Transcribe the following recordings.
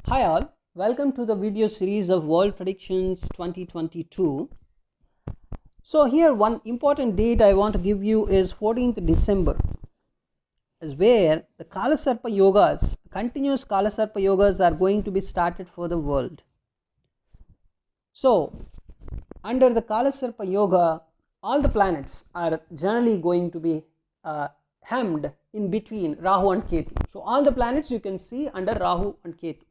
Hi all, welcome to the video series of World Predictions 2022. So here one important date I want to give you is 14th December, is where the Kalasarpa Yogas, continuous Kalasarpa Yogas are going to be started for the world. So under the Kalasarpa Yoga, all the planets are generally going to be hemmed in between Rahu and Ketu. So all the planets you can see under Rahu and Ketu.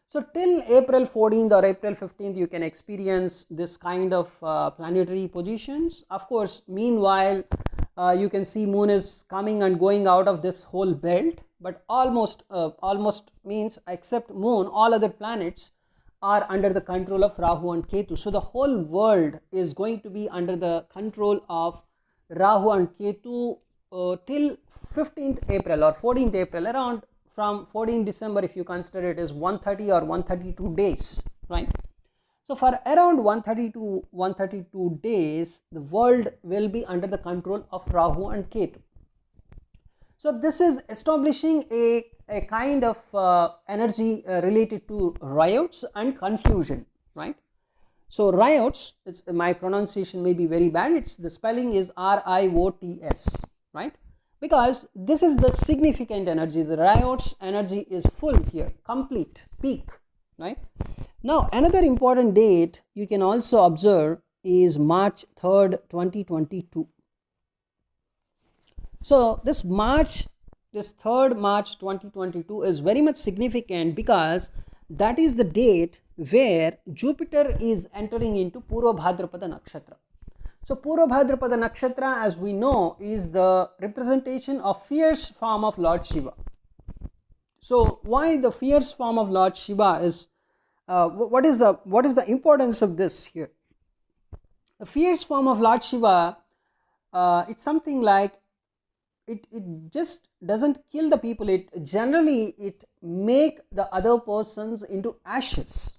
So till April 14th or April 15th you can experience this kind of planetary positions. Of course, meanwhile you can see moon is coming and going out of this whole belt, but almost means except moon, all other planets are under the control of Rahu and Ketu. So the whole world is going to be under the control of Rahu and Ketu till 15th April or 14th April, around from 14 December if you consider it as 130 or 132 days, right? So for around 132 days, the world will be under the control of Rahu and Ketu. So this is establishing a kind of energy related to riots and confusion, right? So riots, my pronunciation may be very bad, the spelling is RIOTS, right? Because this is the significant energy. The riots energy is full here, complete, peak, right? Now another important date you can also observe is March 3rd, 2022. So this 3rd March 2022 is very much significant because that is the date where Jupiter is entering into Purva Bhadrapada Nakshatra. So Purva Bhadrapada Nakshatra, as we know, is the representation of fierce form of Lord Shiva. So why the fierce form of Lord Shiva is, what is the importance of this here? The fierce form of Lord Shiva, it's something like it just doesn't kill the people, it make the other persons into ashes,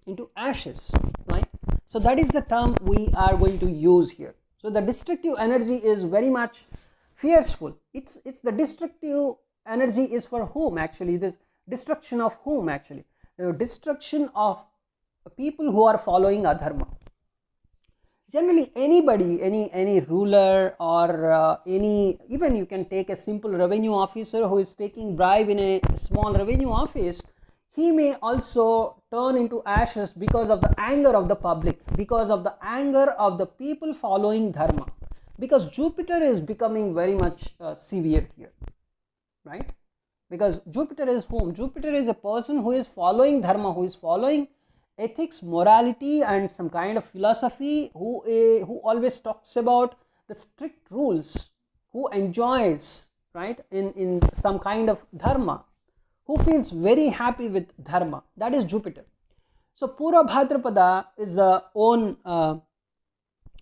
right? So that is the term we are going to use here. So the destructive energy is very much fierceful. It's the destructive energy is for whom actually? This destruction of whom actually? The destruction of people who are following adharma. Generally anybody, any ruler or even you can take a simple revenue officer who is taking bribe in a small revenue office, he may also turn into ashes because of the anger of the public, because of the anger of the people following dharma, because Jupiter is becoming very much severe here, right? Because Jupiter is whom? Jupiter is a person who is following dharma, who is following ethics, morality and some kind of philosophy, who always talks about the strict rules, who enjoys, right, in some kind of dharma, who feels very happy with dharma. That is Jupiter. So Purva Bhadrapada is the own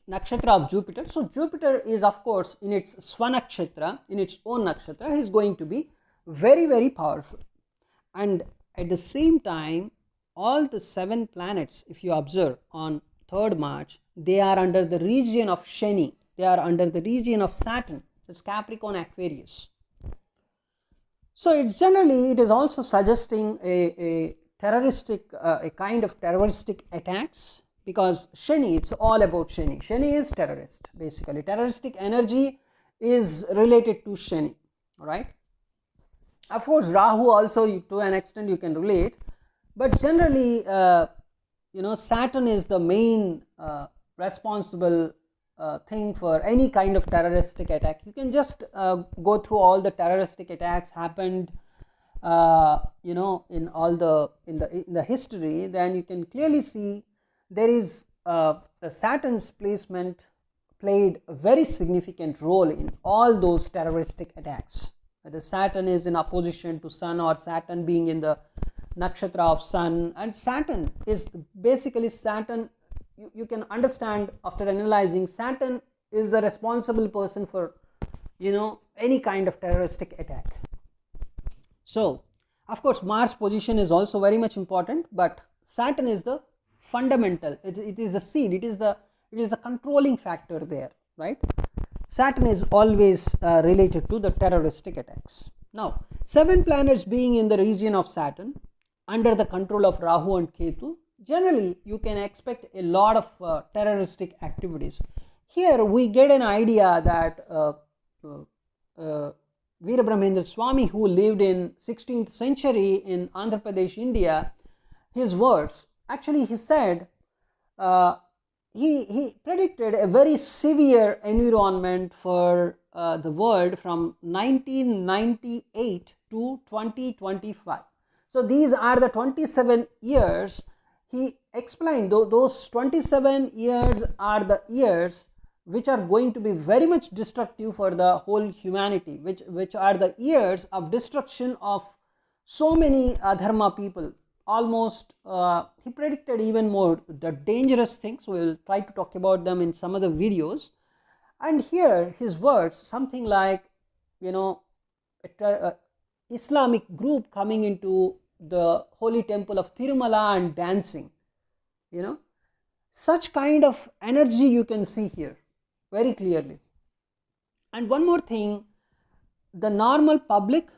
nakshatra of Jupiter. So Jupiter is, of course, in its swanakshatra, in its own nakshatra, he is going to be very, very powerful. And at the same time, all the 7 planets, if you observe on 3rd March, they are under the region of Shani, they are under the region of Saturn, that's Capricorn, Aquarius. So it is also suggesting a terroristic, a kind of terroristic attacks, because Shani, it's all about Shani. Shani is terrorist, basically. Terroristic energy is related to Shani, right? Of course, Rahu also to an extent you can relate, but generally, Saturn is the main responsible thing for any kind of terroristic attack. You can just go through all the terroristic attacks happened, in all the history. Then you can clearly see there is Saturn's placement played a very significant role in all those terroristic attacks. Whether Saturn is in opposition to Sun or Saturn being in the nakshatra of Sun, and Saturn is basically you can understand after analyzing, Saturn is the responsible person for any kind of terroristic attack. So of course Mars position is also very much important, but Saturn is the fundamental, it is the seed, it is the controlling factor there, right? Saturn is always related to the terroristic attacks. Now 7 planets being in the region of Saturn, under the control of Rahu and Ketu, generally you can expect a lot of terroristic activities. Here we get an idea that Veerabrahmendra Swami, who lived in 16th century in Andhra Pradesh, India, his words, actually he said, he predicted a very severe environment for the world from 1998 to 2025. So these are the 27 years. He explained those 27 years are the years which are going to be very much destructive for the whole humanity, which are the years of destruction of so many dharma people. Almost he predicted even more the dangerous things. We will try to talk about them in some other videos. And here his words, something like, you know, Islamic group coming into the holy temple of Tirumala and dancing, you know, such kind of energy you can see here very clearly. And one more thing, the normal public,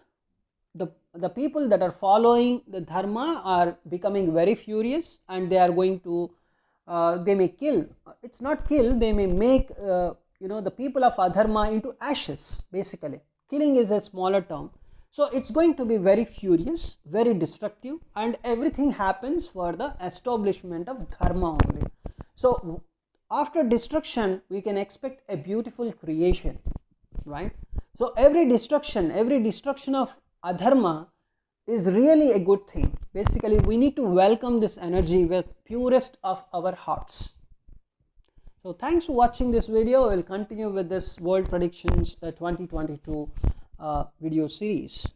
the people that are following the dharma are becoming very furious, and they are going to they may kill, it's not kill, they may make you know, the people of adharma into ashes. Basically killing is a smaller term. So it's going to be very furious, very destructive, and everything happens for the establishment of dharma only. So after destruction we can expect a beautiful creation, right? So every destruction of adharma is really a good thing. Basically we need to welcome this energy with purest of our hearts. So thanks for watching this video. We will continue with this world predictions 2022 video series.